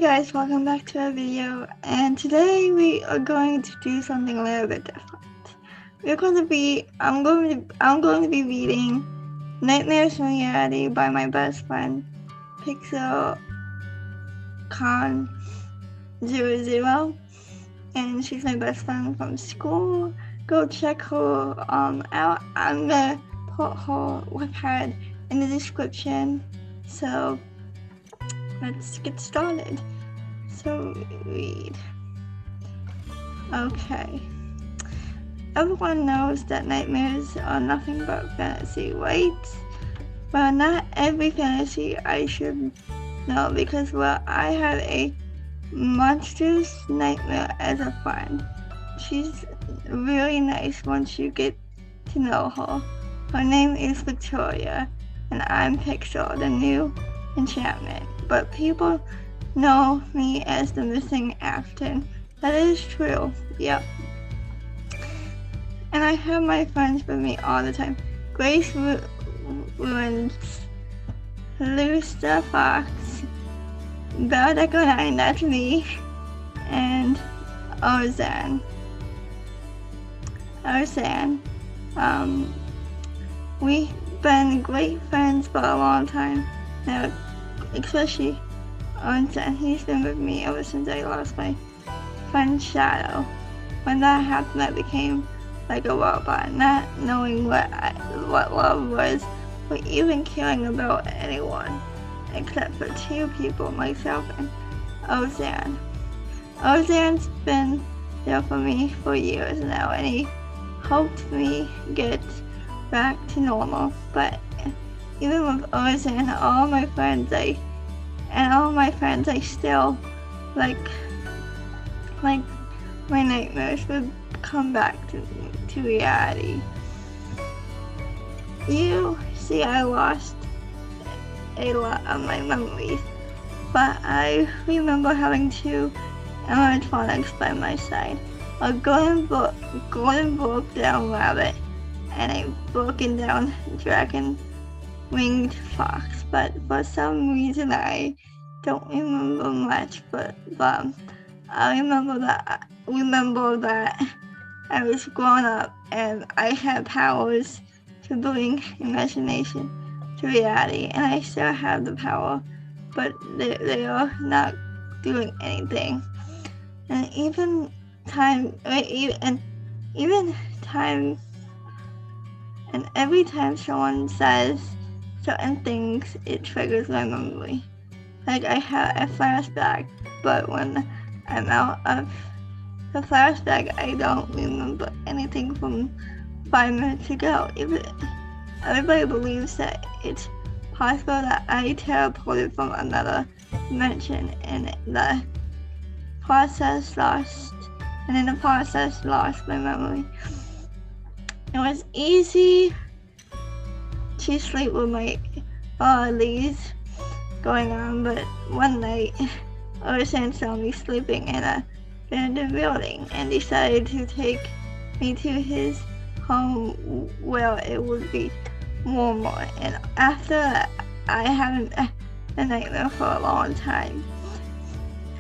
guys, welcome back to our video, and today we are going to do something a little bit different. I'm going to be reading Nightmares from Reality by my best friend, Pixel Con 00, and she's my best friend from school. Go check her out. I'm gonna put her website in the description, so let's get started. So read. Okay. Everyone knows that nightmares are nothing but fantasy, right? But not every fantasy I should know, because I had a monstrous nightmare as a friend. She's really nice once you get to know her. Her name is Victoria, and I'm Pixel, the new enchantment. But people know me as the missing Afton. That is true, yep. And I have my friends with me all the time. Grace Ruins, Luce the Fox, Beldeco 9, that's me, and Ozan. We've been great friends for a long time now, especially Ozan. He's been with me ever since I lost my friend Shadow. When that happened, I became like a robot, not knowing what love was, or even caring about anyone, except for two people, myself and Ozan. Ozan's been there for me for years now, and he helped me get back to normal. But even with Ozan and all my friends, I still like my nightmares would come back to reality. You see, I lost a lot of my memories, but I remember having two animatronics by my side, a golden broke down rabbit and a broken down dragon winged fox. But for some reason I don't remember much, but I remember that I was grown up and I had powers to bring imagination to reality, and I still have the power, but they are not doing anything. And every time someone says certain things, it triggers my memory. Like I have a flashback, but when I'm out of the flashback, I don't remember anything from 5 minutes ago. Everybody believes that it's possible that I teleported from another dimension, and in the process lost my memory. It was easy to sleep with all these going on, but one night Ozan saw me sleeping in a abandoned building and decided to take me to his home where it would be warmer. And after that, I had a nightmare for a long time.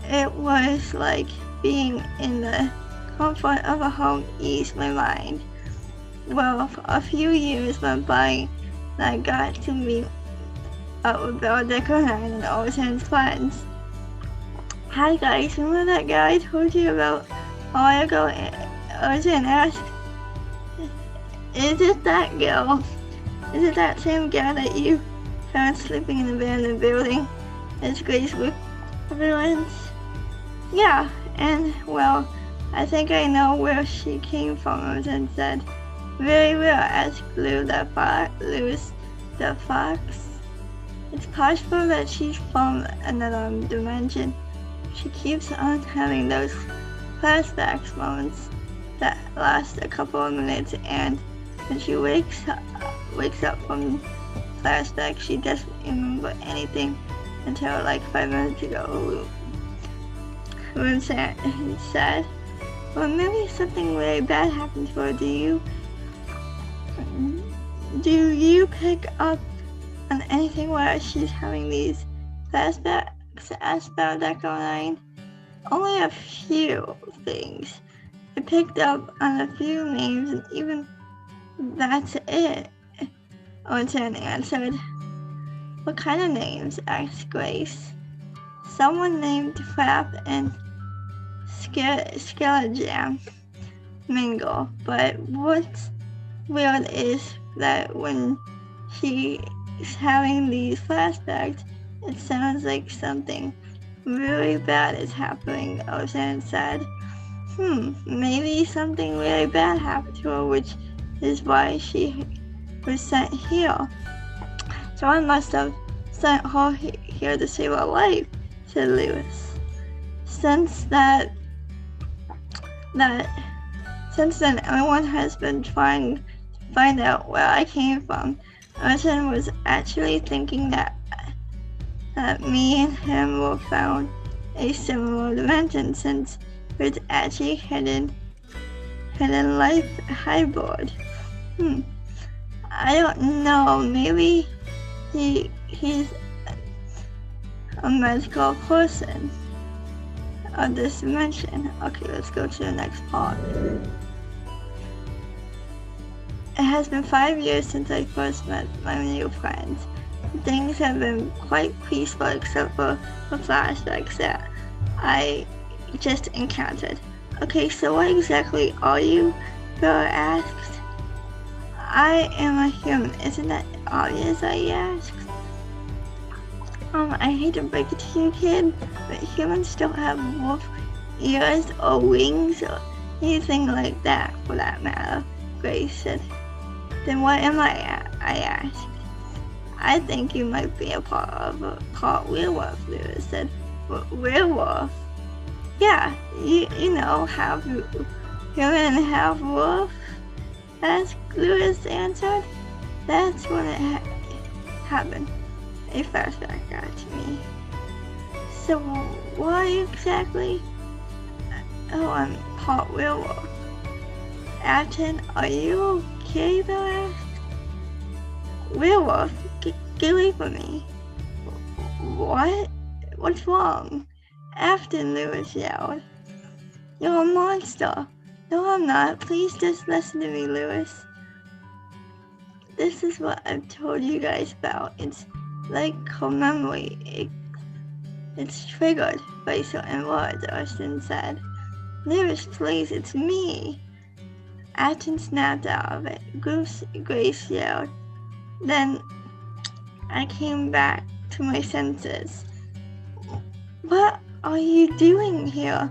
It was like being in the comfort of a home eased my mind. Well, a few years went by and I got to meet up with Beldeco 9 and Ozan's friends. Hi guys, remember that guy I told you about a while ago? Ozan asked, is it that girl? Is it that same girl that you found sleeping in the abandoned building? It's Grace with everyone's. Yeah, and well, I think I know where she came from, Ozan said. Very well, asked Luce the Fox. It's possible that she's from another dimension. She keeps on having those flashbacks moments that last a couple of minutes, and when she wakes up from flashback, she doesn't remember anything until like 5 minutes ago. Ozan said, well, maybe something really bad happened to her. Do you pick up on anything while she's having these flashbacks? asked Decoline. Only a few things. I picked up on a few names and even that's it, Owen answered. What kind of names? Asked Grace. Someone named Flap and Skellajam mingle, but what's weird is that when she's having these flashbacks, it sounds like something really bad is happening, Ocean said. Maybe something really bad happened to her, which is why she was sent here. Someone must have sent her here to save her life, said Lewis. Since then, everyone has been trying to find out where I came from. Ocean was actually thinking that me and him were found a similar dimension, since it's actually hidden life hybrid. I don't know, maybe he's a magical person of this dimension. Okay, let's go to the next part. It has been 5 years since I first met my new friends. Things have been quite peaceful except for the flashbacks that I just encountered. Okay, so what exactly are you? Bella asked. I am a human, isn't that obvious? I asked. I hate to break it to you, kid, but humans don't have wolf ears or wings or anything like that, for that matter, Grace said. Then what am I? I asked. I think you might be a part werewolf, Lewis said. Werewolf? Yeah, you know, half human and half wolf? As Lewis answered. That's when it happened. A flashback got to me. So, what are you exactly? Oh, I'm part werewolf. Acton, are you okay, Bill asked? Werewolf? Get away from me. What? What's wrong? Afton, Lewis yelled. You're a monster. No, I'm not. Please just listen to me, Lewis. This is what I've told you guys about. It's like her memory. It's triggered by certain words, Austin said. Lewis, please, it's me. Acton snapped out of it. Grace yelled. Then I came back to my senses. What are you doing here?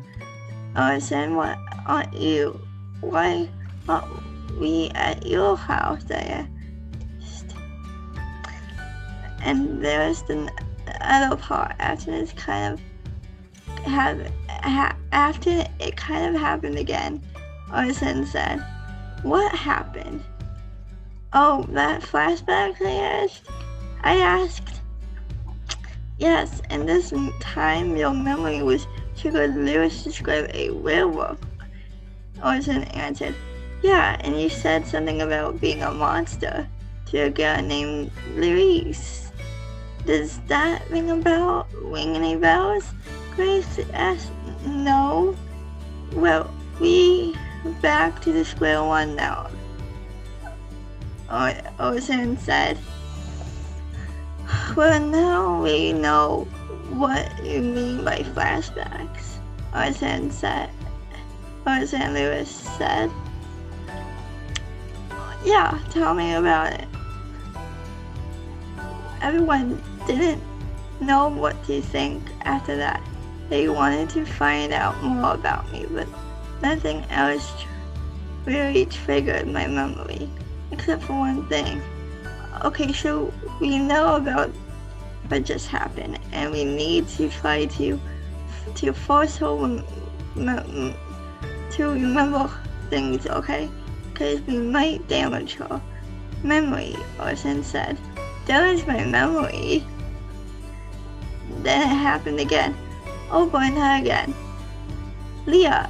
Austin, what aren't you? Why aren't we at your house? I asked. And there's the other part after it kind of happened again. Austin said, what happened? Oh, that flashback I asked. Yes, and this time your memory was triggered. Lewis described a werewolf. Austin answered, yeah, and you said something about being a monster to a girl named Louise. Does that ring any bells? Grace asked. No. Well, we back to the square one now. Austin said. Well, now we know what you mean by flashbacks, Austin Lewis said. Yeah, tell me about it. Everyone didn't know what to think after that. They wanted to find out more about me, but nothing else really triggered my memory, except for one thing. Okay, so we know about what just happened, and we need to try to force her to remember things, okay? Because we might damage her memory, Orson said. Damage my memory? Then it happened again. Oh boy, not again. Leah,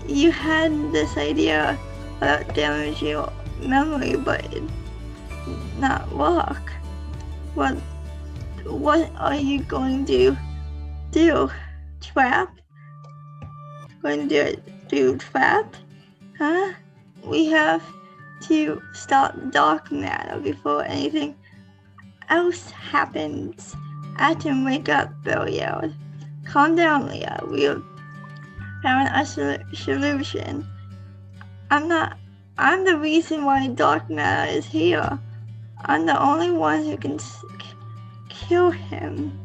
you had this idea about damaging your memory, but it not work. What are you going to Do trap? Going to do trap? Huh? We have to stop the dark matter before anything else happens. Atom, wake up, Bill yelled. Calm down, Leah. We'll found a solution. I'm the reason why dark matter is here. I'm the only one who can kill him.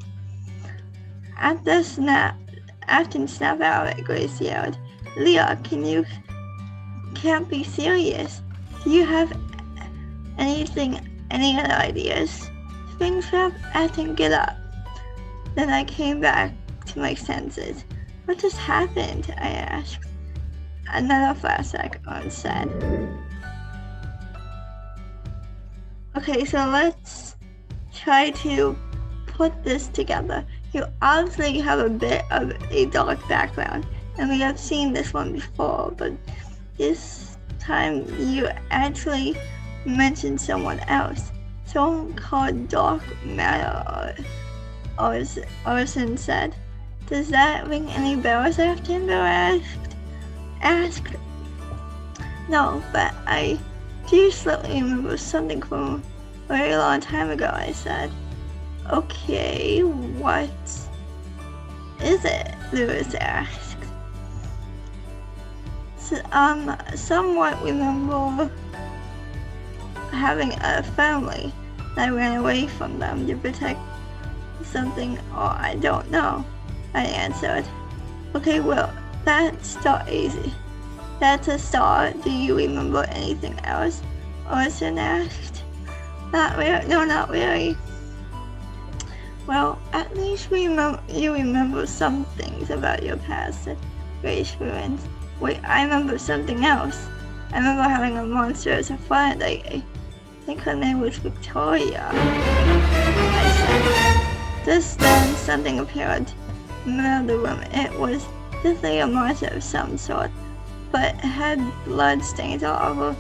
At the snap, Afton snapped out of it, Grace yelled. Leah, can't be serious. Do you have any other ideas? Springtrap, Afton, get up. Then I came back to my senses. What just happened? I asked. Another flashback said. Okay, so let's try to put this together. You obviously have a bit of a dark background, and we have seen this one before, but this time you actually mentioned someone else. Someone called Dark Matter, Orson said. Does that ring any bells? Afton asked. No, but I do slightly remember something from a very long time ago, I said. Okay, what is it? Lewis asked. So, somewhat remember having a family that ran away from them to protect something, or I don't know, I answered. Okay, well, that's easy. That's a start. Do you remember anything else? Orson asked. Not really. No, not really. Well, at least you remember some things about your past, said Grace ruined. Wait, I remember something else. I remember having a monster as a friend. I think her name was Victoria, I said. Just then, something appeared in the middle of the room. It was definitely a monster of some sort, but it had blood stains all over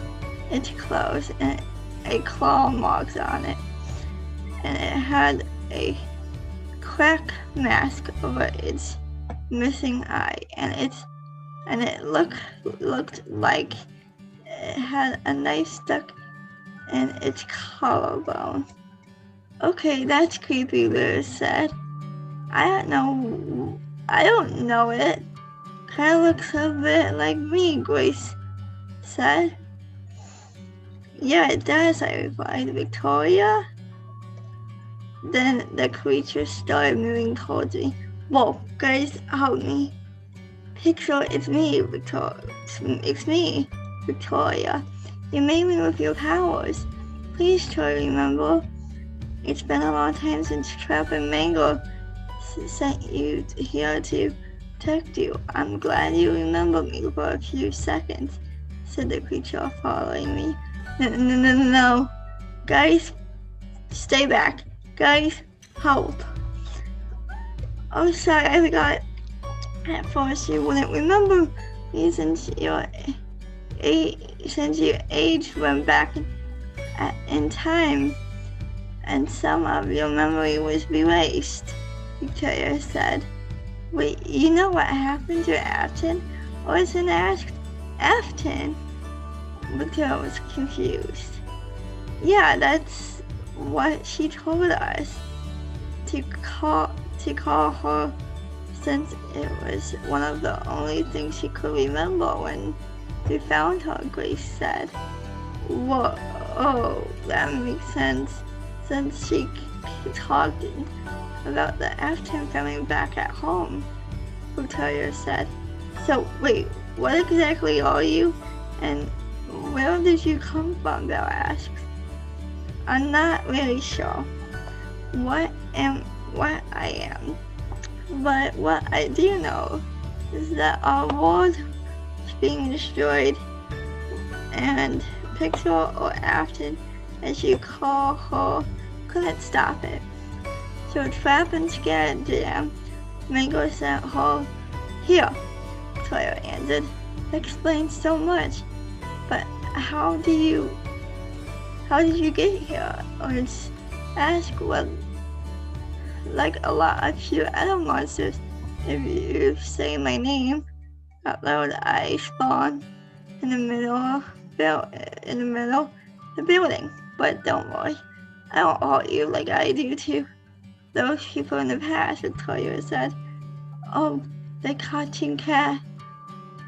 its clothes and a claw marks on it. And it had a crack mask over its missing eye, and it looked like it had a knife stuck in its collarbone. Okay, that's creepy, Liz said. I don't know it. Kinda looks a bit like me, Grace said. Yeah, it does, I replied. Victoria? Then the creature started moving towards me. Whoa, guys, help me. Pixel, it's me, Victoria. It's me, Victoria. You made me with your powers. Please try to remember. It's been a long time since Trap and Mango sent you here to protect you. I'm glad you remember me for a few seconds, said the creature following me. No. Guys, stay back. Guys, help. Oh, sorry, I forgot. At first, you wouldn't remember me since your age went back in time, and some of your memory was erased, Victoria said. Wait, you know what happened to Afton? Orson asked. Afton? Victoria was confused. Yeah, that's what she told us to call her, since it was one of the only things she could remember when we found her, Grace said. Whoa, oh, that makes sense, since she talked about the Afton coming back at home, Victoria said. So, wait, what exactly are you, and where did you come from, Belle asked. I'm not really sure what I am, but what I do know is that our world is being destroyed, and Pixel, or Afton, as you call her, couldn't stop it. So trapped and scared to them, Mango sent her here, Toya answered. That explains so much, but how did you get here? Or ask, well, like a lot of few other monsters, if you say my name out loud, I spawn in the middle of the building. But don't worry, I won't hurt you like I do to those people in the past. Victoria said, "Oh, the cartoon cat,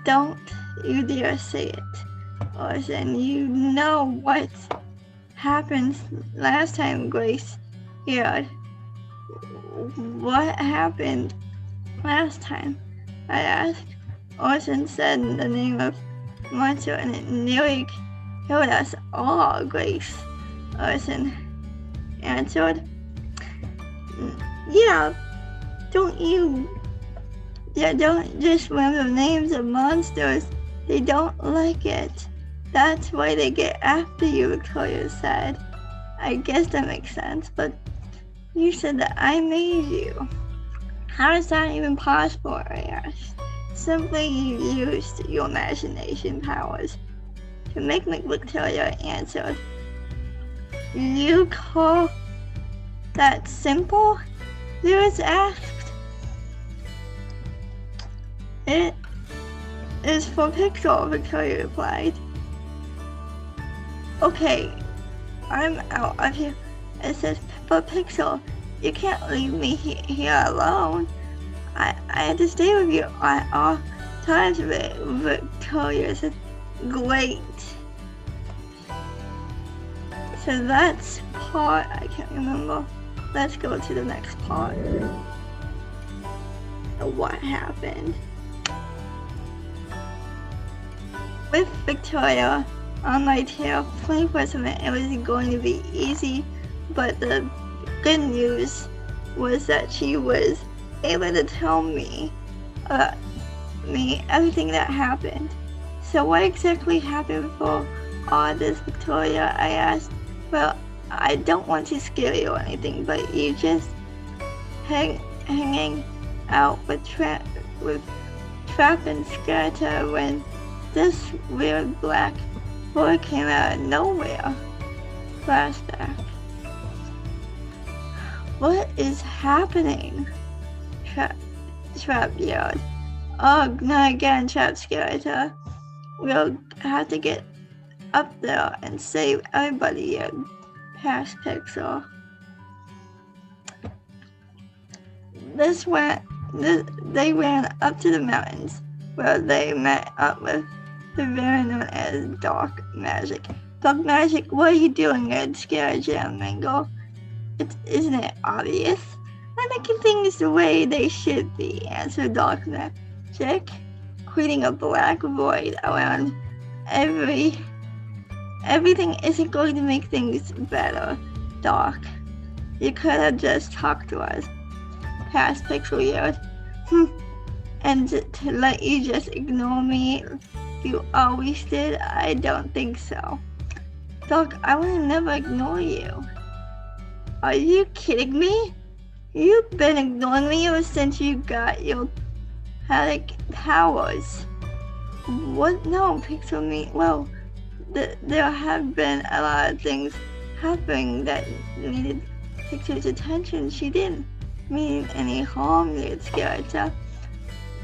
don't you dare say it. Orson, you know what happened last time, Grace here. What happened last time?" I asked. Orson said the name of monster and it nearly killed us all, Grace. Orson answered. Yeah, don't just remember names of monsters. They don't like it. That's why they get after you, Victoria said. I guess that makes sense, but you said that I made you. How is that even possible? I asked. Simply you used your imagination powers to make me, Victoria answered. You call that simple? Lewis asked. It is for Pixel, Victoria replied. Okay, I'm out of here. It says for Pixel. You can't leave me here alone. I had to stay with you at all times, Victoria said. Great. So that's part, I can't remember. Let's go to the next part. What happened? With Victoria on my tail, playing for a minute, it was going to be easy, but the good news was that she was able to tell me everything that happened. So what exactly happened for all this, Victoria? I asked. Well, I don't want to scare you or anything, but you just hanging out with Trap and Skeletor when this weird black boy came out of nowhere. Flashback. What is happening? Trap yelled. Oh, not again, Trap Skeletor. We'll have to get up there and save everybody and past Pixel. They ran up to the mountains where they met up with the villain known as Dark Magic. Dark Magic, what are you doing there? Scared Jam Mango. Isn't it obvious? I'm making things the way they should be, answered Dark Magic, creating a black void around everything isn't going to make things better, Doc. You could have just talked to us. Past Pixel yelled. And to let you just ignore me, you always did? I don't think so. Doc, I will never ignore you. Are you kidding me? You've been ignoring me ever since you got your Helic powers. What? No, Pixel me. Well, there have been a lot of things happening that needed Pixel's attention. She didn't mean any harm, near Skeletor.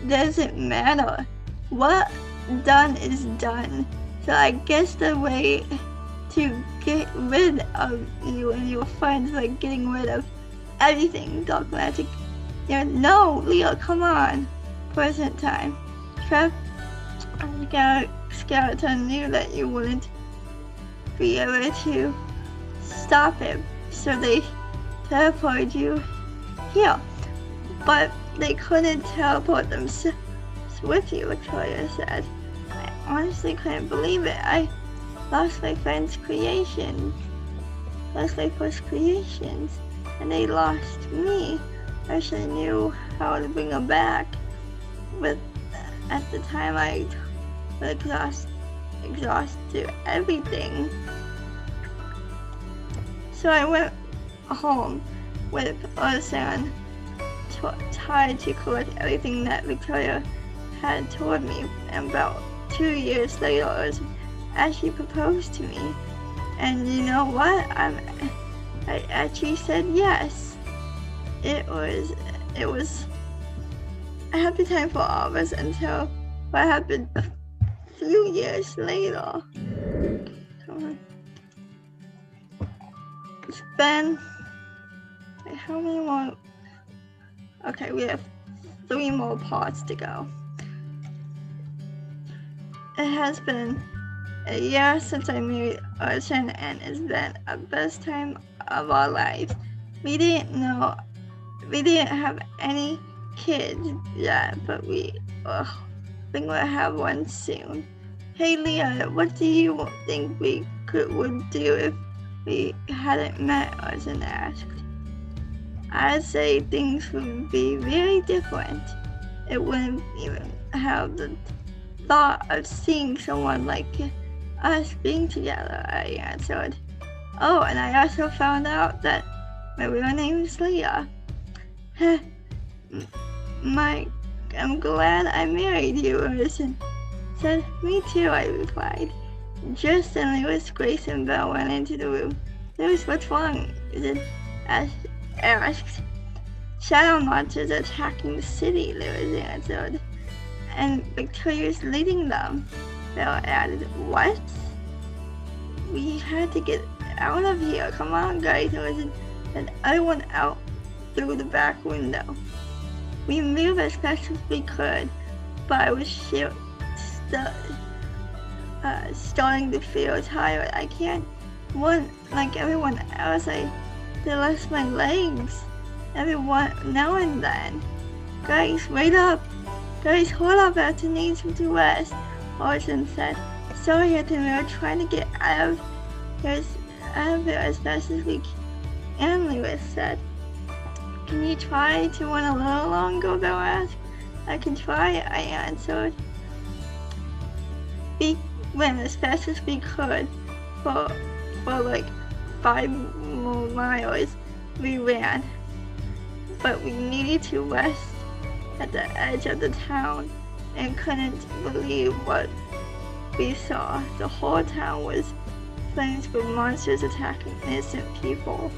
Doesn't matter. What done is done. So I guess the way to get rid of you and your friends, like getting rid of everything, Dark Magic. No, Leo, come on. Present time. Trap Skeleton knew that you wouldn't be able to stop him, so they teleported you here. But they couldn't teleport themselves with you, Victoria said. I honestly couldn't believe it. I lost my friend's creations. Lost my first creations. And they lost me. I wish I knew how to bring them back. But at the time I was exhausted everything. So I went home with Orson, tried to collect everything that Victoria had told me. And about 2 years later, Orson actually proposed to me. And you know what? I actually said yes. it was a happy time for all of us until what happened a few years later. It's been, how many more? Okay, we have 3 more parts to go. It has been a year since I married Ocean, and it's been the best time of our lives. We didn't have any kids yet, but we think we'll have one soon. Hey Leah, what do you think we would do if we hadn't met Ocean asked. I'd say things would be very different. It wouldn't even have the thought of seeing someone like us being together, I answered. Oh, and I also found out that my real name is Leah. I'm glad I married you, Orson said. Me too, I replied. Just then Lewis, Grace, and Belle went into the room. Lewis, what's wrong? Asked. Shadow monsters attacking the city, Lewis answered. And Victoria's leading them, Belle added. What? We had to get out of here. Come on, guys, Lewis and everyone out through the back window. We moved as fast as we could, but I was starting to feel tired. I can't run like everyone else. I lost my legs every now and then. Guys, wait up. Guys, hold up. I need to rest, Orson said. Sorry, Ethan, we were trying to get out of here as fast as we can, Lewis said. Can you try to run a little longer, Belle asked. I can try, I answered. We went as fast as we could. For like 5 more miles we ran. But we needed to rest at the edge of the town and couldn't believe what we saw. The whole town was flames with monsters attacking innocent people.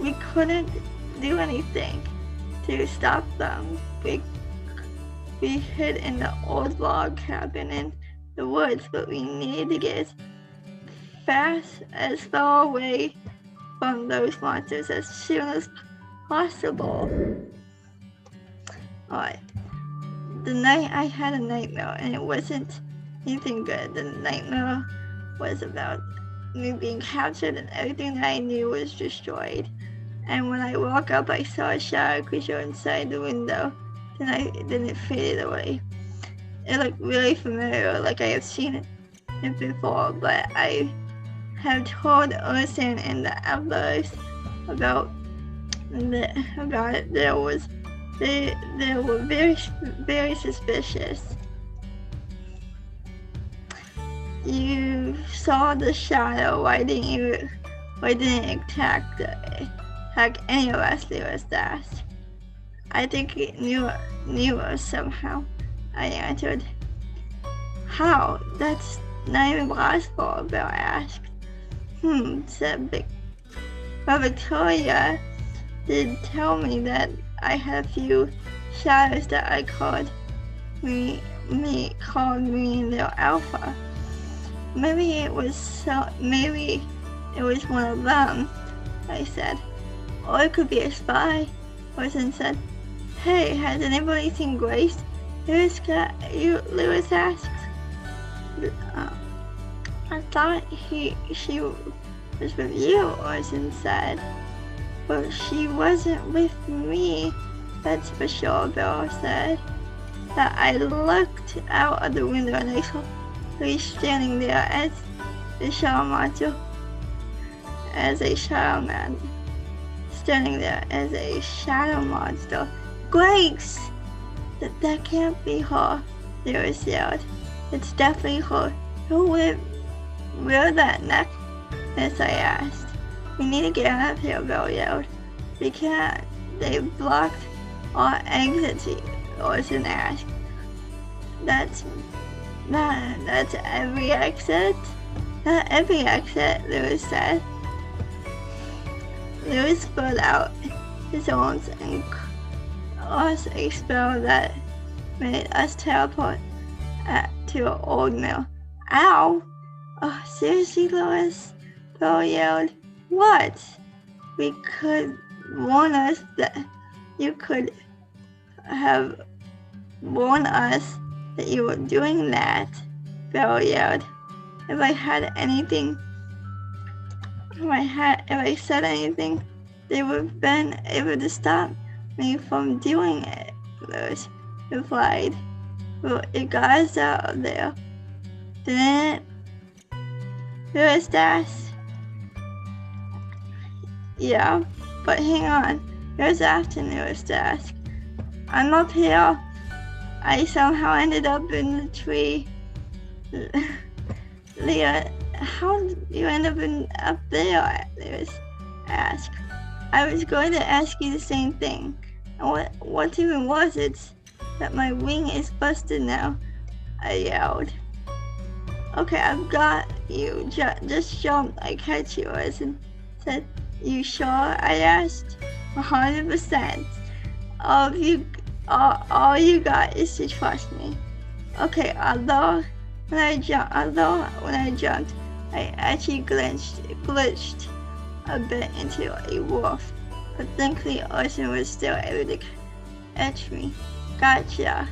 We couldn't do anything to stop them. We hid in the old log cabin in the woods, but we needed to get as far away from those monsters as soon as possible. Alright. The night I had a nightmare, and it wasn't anything good. The nightmare was about me being captured and everything that I knew was destroyed. And when I woke up, I saw a shadow creature inside the window. Then it faded away. It looked really familiar, like I have seen it before, but I have told Orson and the others about it. They were very, very suspicious. You saw the shadow. Why didn't it attack any of us? Lewis asked. I think it knew us somehow, I answered. How? That's not even possible, Belle asked. Said But Victoria did tell me that I had a few shadows that I called me their alpha. Maybe it was one of them, I said. Or it could be a spy, Orson said. Hey, has anybody seen Grace? Lewis asked. I thought she was with you, Orson said. But she wasn't with me, that's for sure, Belle said. That I looked out of the window and I saw her standing there as a shadow monster, standing there as a shadow monster. Grace! That can't be her, Lewis yelled. It's definitely her. Who would wear that necklace? I asked. We need to get out of here, Belle yelled. We can't. They've blocked our exit, Orson asked. That's every exit? Not every exit, Lewis said. Lewis spurred out his arms and cast a spell that made us teleport to an old mill. Ow! Oh, seriously, Lois? Bill yelled. What? We could warn us that you could have warned us that you were doing that, Bill yelled. If I said anything, they would have been able to stop me from doing it, Lewis replied. Well, it got us out of there, didn't it? Lewis asked. Yeah, but hang on. Lewis after Lewis asked. I'm up here. I somehow ended up in the tree. Leah, how did you end up there? Lewis asked. I was going to ask you the same thing. And what's even worse, it's that my wing is busted now, I yelled. Okay, I've got you. Just jump. I catch you, and said, you sure? I asked. 100%. All you got is to trust me. Okay, although when I jumped, I actually glitched a bit into a wolf, but thankfully Orson was still able to catch me. Gotcha.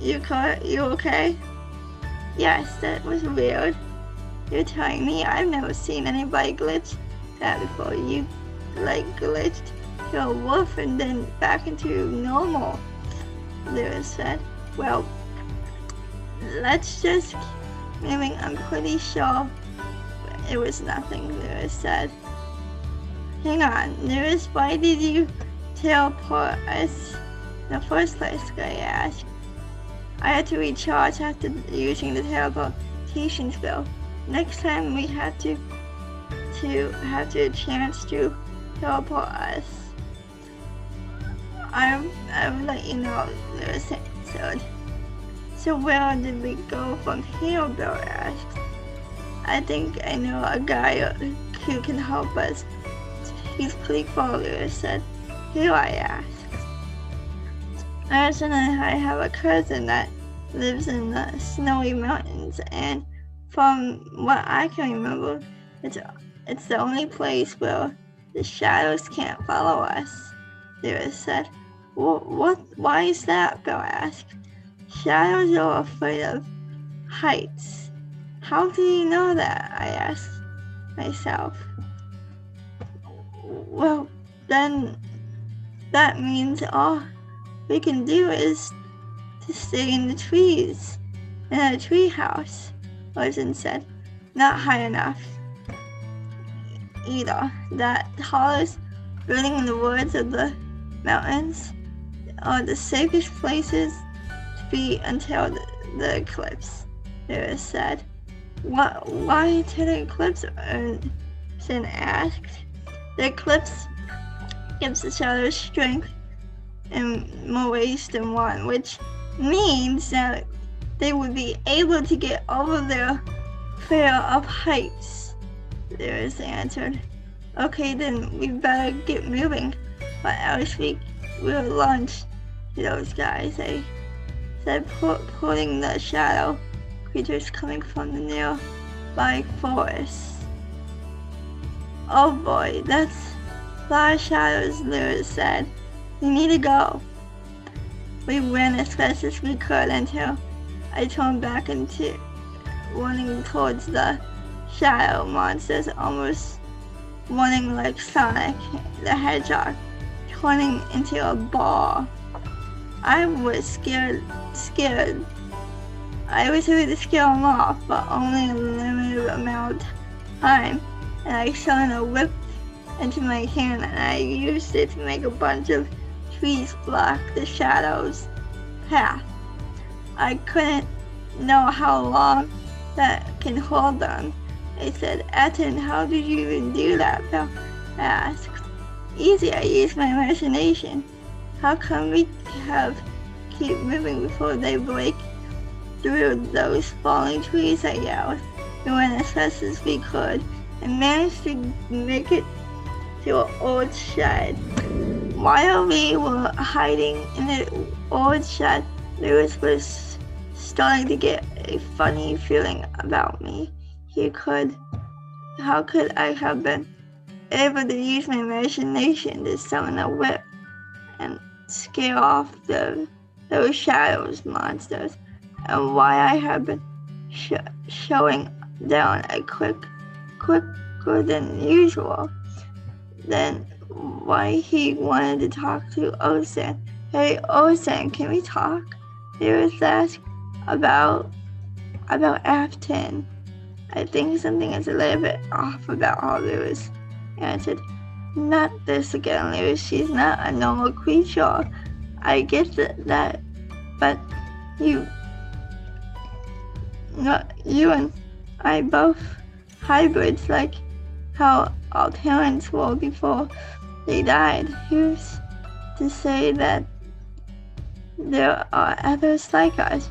You okay? Yes, that was weird. You're telling me I've never seen anybody glitch that before. You glitched to a wolf and then back into normal, Lewis said. Well, let's just keep moving. I'm pretty sure it was nothing, Lewis said. Hang on, Lewis, why did you teleport us in the first place? I asked. I had to recharge after using the teleportation spell. Next time we had to have a chance to teleport us. I will let you know, Lewis said. So where did we go from here, Bill asked. I think I know a guy who can help us. He's pretty far, Lewis said. Who? I asked. Arson and I have a cousin that lives in the snowy mountains, and from what I can remember, it's the only place where the shadows can't follow us, Lewis said. Why is that? Bill asked. Shadows are afraid of heights. How do you know that? I asked myself. Well, then that means all we can do is to stay in the trees, in a tree house, Orson said. Not high enough either. That tallest building in the woods of the mountains are the safest places to be until the eclipse, Lewis said. Why until the eclipse? Orson asked. The eclipse gives the shadows strength in more ways than one, which means that they would be able to get over their fear of heights, Lewis answered. Okay, then we better get moving, or else we'll launch those guys, I said, pulling the shadow creatures coming from the nearby forest. Oh boy, that's a lot of shadows, Lewis said. We need to go. We ran as fast as we could until I turned back into running towards the shadow monsters, almost running like Sonic the Hedgehog, turning into a ball. I was scared. I was able to scare them off, but only a limited amount of time, and I shot a whip into my hand, and I used it to make a bunch of trees block the shadow's path. I couldn't know how long that can hold them. I said, Etten, how did you even do that? Bill asked. Easy, I used my imagination. How come we keep moving before they break through those falling trees? I yelled. We went as fast as we could and managed to make it to an old shed. While we were hiding in the old shed, Lewis was starting to get a funny feeling about me. How could I have been able to use my imagination to summon a whip and scare off those shadows monsters, and why I have been showing down quicker than usual. Then why he wanted to talk to Osen. Hey Osen, can we talk? Lewis asked about Afton. I think something is a little bit off about how Lewis answered. Not this again, Lewis. She's not a normal creature. I get that, but you and I both hybrids, like how our parents were before they died. Who's to say that there are others like us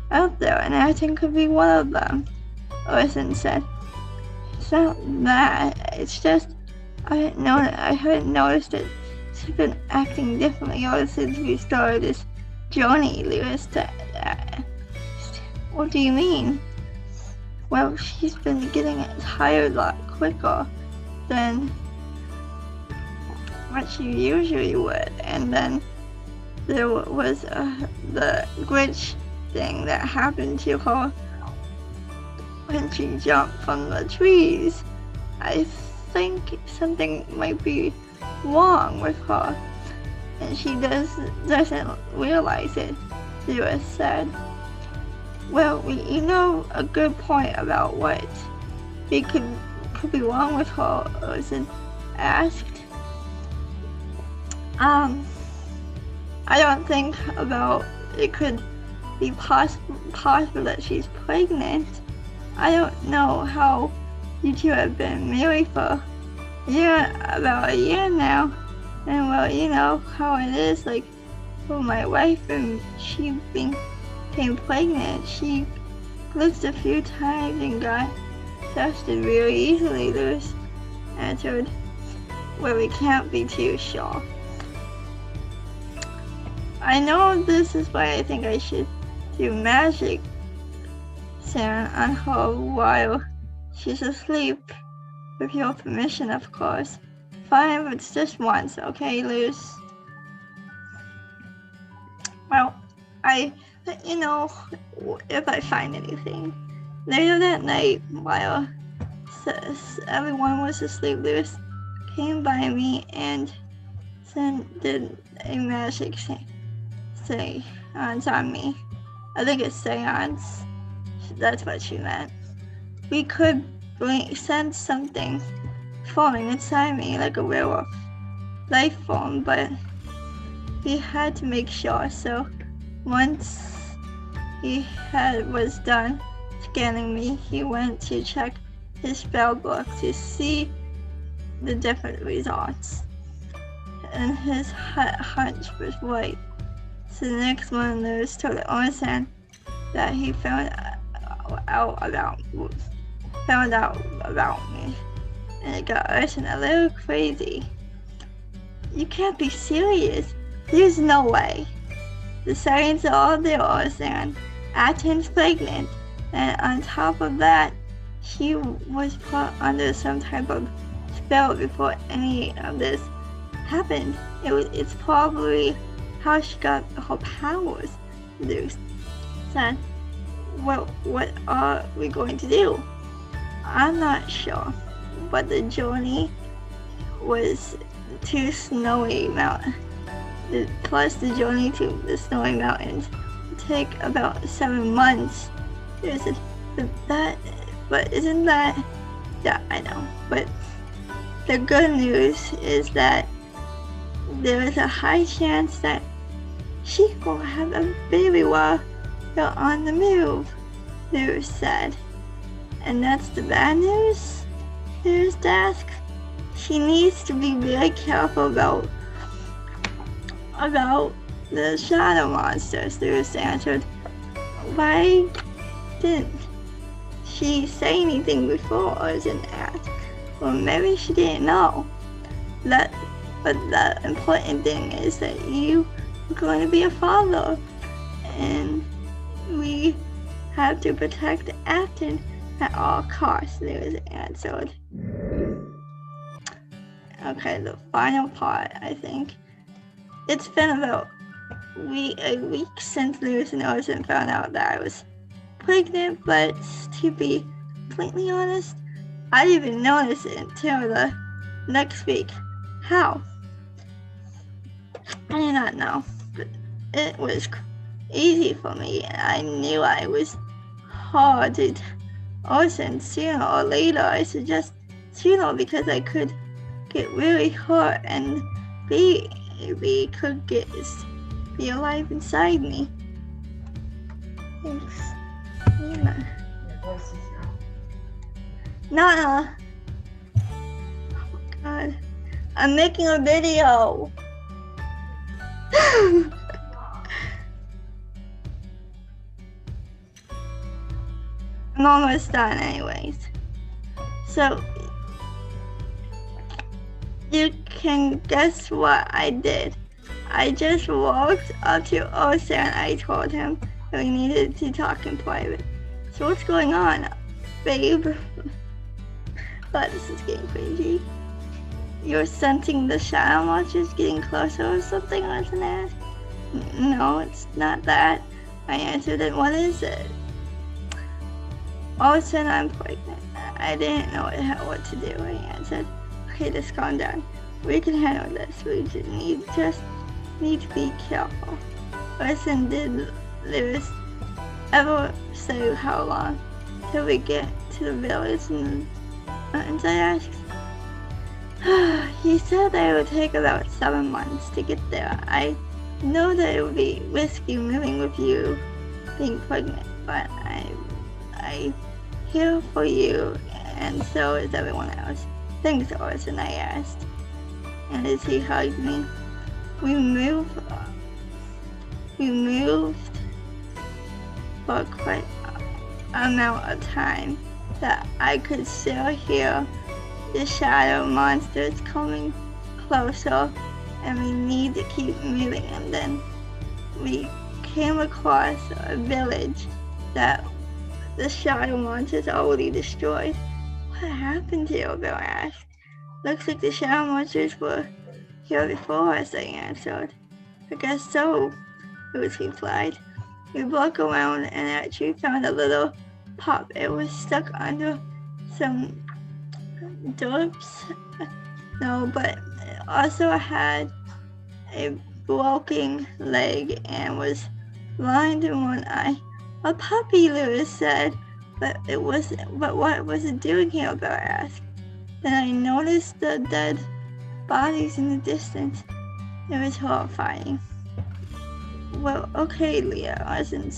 out there, and Afton could be one of them? Orson said. It's not that. It's just I hadn't noticed it. She's been acting differently ever since we started this journey, Lewis. What do you mean? Well, she's been getting tired a lot quicker than what she usually would. And then there was the glitch thing that happened to her when she jumped from the trees. I think something might be wrong with her, and she doesn't realize it, Lewis said. Well, you know a good point about what could be wrong with her, Orson asked. I don't think about it could be possible that she's pregnant. I don't know how you two have been married for about a year now, and well, you know how it is, like for my wife, and she became pregnant. She blitzed a few times and got tested really easily, Lewis answered. Well, we can't be too sure. I know this is why I think I should do magic, Sarah, on her while she's asleep. With your permission, of course. Fine, but it's just once, okay, Luz? Well, I let you know if I find anything. Later that night, while everyone was asleep, Lewis came by me and did a magic seance on me. I think it's seance. That's what she meant. We could sense something forming inside me like a werewolf life form, but he had to make sure. So once he was done scanning me, he went to check his spell book to see the different results, and his hunch was right. So the next morning, Lewis told Orson that he found out about me, and it got Orson a little crazy. You can't be serious. There's no way. The signs are all there, Orson. Aten's pregnant, and on top of that, she was put under some type of spell before any of this happened. It's probably how she got her powers. Lewis said, well, what are we going to do? I'm not sure, but the journey was to Snowy Mountain. Plus the journey to the Snowy Mountains would take about 7 months. But isn't that, yeah, I know, but the good news is that there is a high chance that she will have a baby while you're on the move, Lewis said. And that's the bad news? Lewis asked. She needs to be very careful about the shadow monsters, Lewis answered. Why didn't she say anything before? Orson asked. Well, maybe she didn't know. But the important thing is that you are going to be a father. And we have to protect Afton at all costs, Lewis answered. Okay, the final part, I think. It's been about a week since Lewis and Orson found out that I was pregnant, but to be completely honest, I didn't even notice it until the next week. How? I do not know, but it was easy for me, and I knew I was hard to Orson sooner or later. I suggest sooner because I could get really hurt and baby could be alive inside me. Thanks. Yeah. Your voice is Nah. Oh God. I'm making a video. I'm almost done anyways. So you can guess what I did. I just walked up to Osa and I told him that we needed to talk in private. So what's going on, babe? But this is getting crazy. You're sensing the shadow monsters getting closer or something, Orson asked. No, it's not that. I answered, and what is it? Orson, I'm pregnant. I didn't know what to do, I answered. Okay, just calm down. We can handle this. We just need to be careful. Orson, did Lewis ever say how long till we get to the village in the mountains, I asked? He said that it would take about 7 months to get there. I know that it would be risky moving with you being pregnant, but I'm here for you, and so is everyone else. Thanks, Orson, I asked. And as he hugged me, we moved for quite an amount of time that I could still hear the shadow monsters coming closer, and we need to keep moving. And then we came across a village that the shadow monsters already destroyed. What happened to you, Bill asked. Looks like the shadow monsters were here before us, I answered. I guess so, Lewis replied. We walked around and actually found a little pup. It was stuck under some dorps. No, but it also had a broken leg and was blind in one eye. A puppy, Lewis said. But what was it doing here, Bill asked. Then I noticed the dead bodies in the distance. It was horrifying. Well, okay, Leah, Orson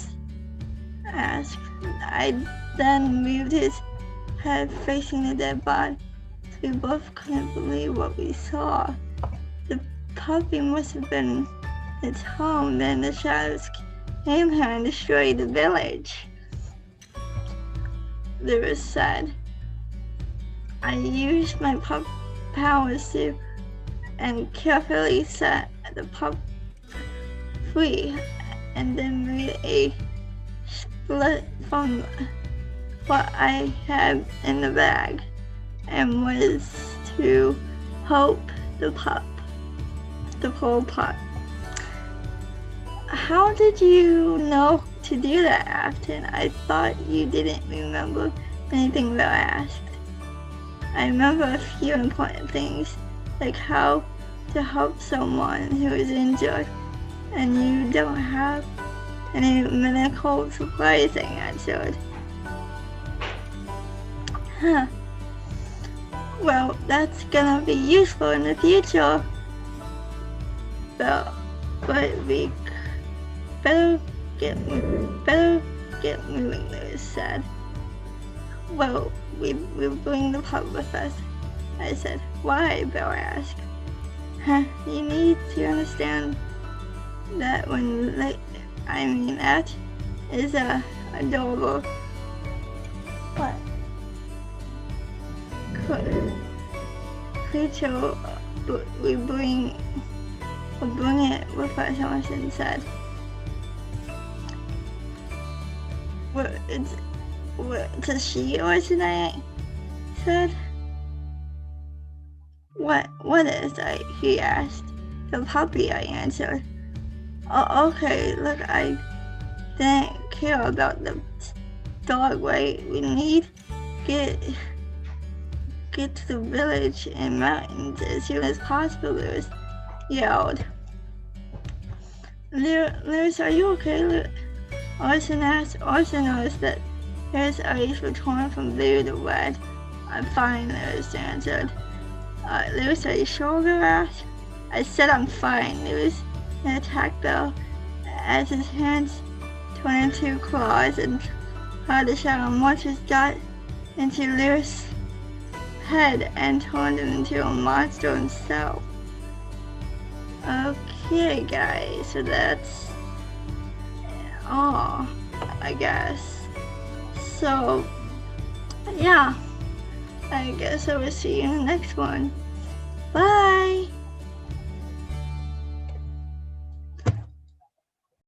asked. I then moved his head facing the dead body. We both couldn't believe what we saw. The puppy must have been its home. Then the shadows came here and destroyed the village. Lewis said. I used my pup powers to and carefully set the pup free, and then made a split from what I had in the bag, and was to help the poor pup. How did you know to do that, Afton? I thought you didn't remember anything that I asked. I remember a few important things, like how to help someone who is injured, and you don't have any medical supplies, I answered. Huh. Well, that's gonna be useful in the future. But we better get moving, Lewis said. Well, we'll bring the pup with us, I said. Why, Bill asked. You need to understand that that is adorable. What? creature we bring it with us, Austin said. It's a she or tonight? Said. What is it? He asked. The puppy, I answered. Oh, okay, look, I didn't care about the dog, right? We need get to the village and mountains as soon as possible, Lewis yelled. Lewis, are you okay? Orson asked. Orson noticed that his eyes were torn from blue to red. I'm fine, Lewis answered. Lewis, are you sure? Bill asked. I said I'm fine, Lewis attacked Bill as his hands turned into claws and tried to shove a monster's gut into Lewis' head and turned him into a monster himself. Okay, guys, so that's all, I guess. So, yeah, I guess I will see you in the next one. Bye!